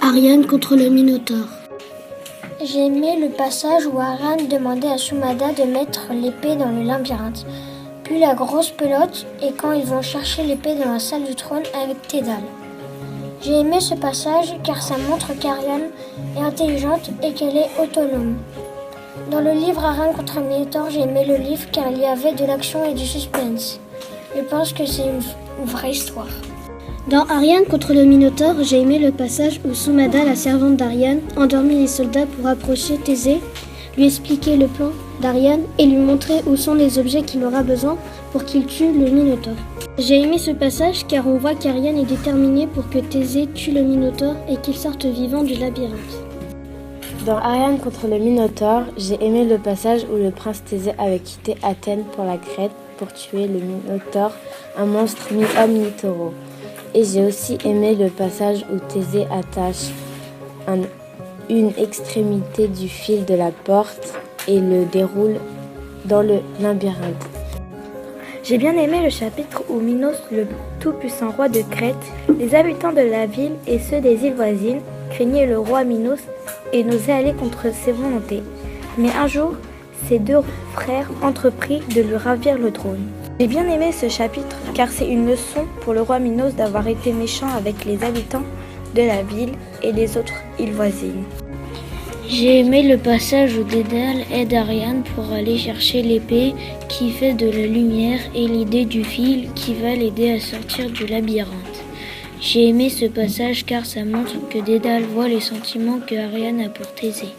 Ariane contre le Minotaure. J'ai aimé le passage où Ariane demandait à Sumada de mettre l'épée dans le labyrinthe, puis la grosse pelote et quand ils vont chercher l'épée dans la salle du trône avec Thédale. J'ai aimé ce passage car ça montre qu'Ariane est intelligente et qu'elle est autonome. Dans le livre Ariane contre le Minotaure, j'ai aimé le livre car il y avait de l'action et du suspense. Je pense que c'est une vraie histoire. Dans Ariane contre le Minotaure, j'ai aimé le passage où Sumada, la servante d'Ariane, endormit les soldats pour approcher Thésée, lui expliquer le plan d'Ariane et lui montrer où sont les objets qu'il aura besoin pour qu'il tue le Minotaure. J'ai aimé ce passage car on voit qu'Ariane est déterminée pour que Thésée tue le Minotaure et qu'il sorte vivant du labyrinthe. Dans Ariane contre le Minotaure, j'ai aimé le passage où le prince Thésée avait quitté Athènes pour la Crète pour tuer le Minotaure, un monstre mi-homme mi-taureau. Et j'ai aussi aimé le passage où Thésée attache une extrémité du fil de la porte et le déroule dans le labyrinthe. J'ai bien aimé le chapitre où Minos, le tout-puissant roi de Crète, les habitants de la ville et ceux des îles voisines craignaient le roi Minos et n'osaient aller contre ses volontés. Mais un jour, ses deux frères entreprirent de lui ravir le trône. J'ai bien aimé ce chapitre car c'est une leçon pour le roi Minos d'avoir été méchant avec les habitants de la ville et les autres îles voisines. J'ai aimé le passage où Dédale aide Ariane pour aller chercher l'épée qui fait de la lumière et l'idée du fil qui va l'aider à sortir du labyrinthe. J'ai aimé ce passage car ça montre que Dédale voit les sentiments que Ariane a pour Thésée.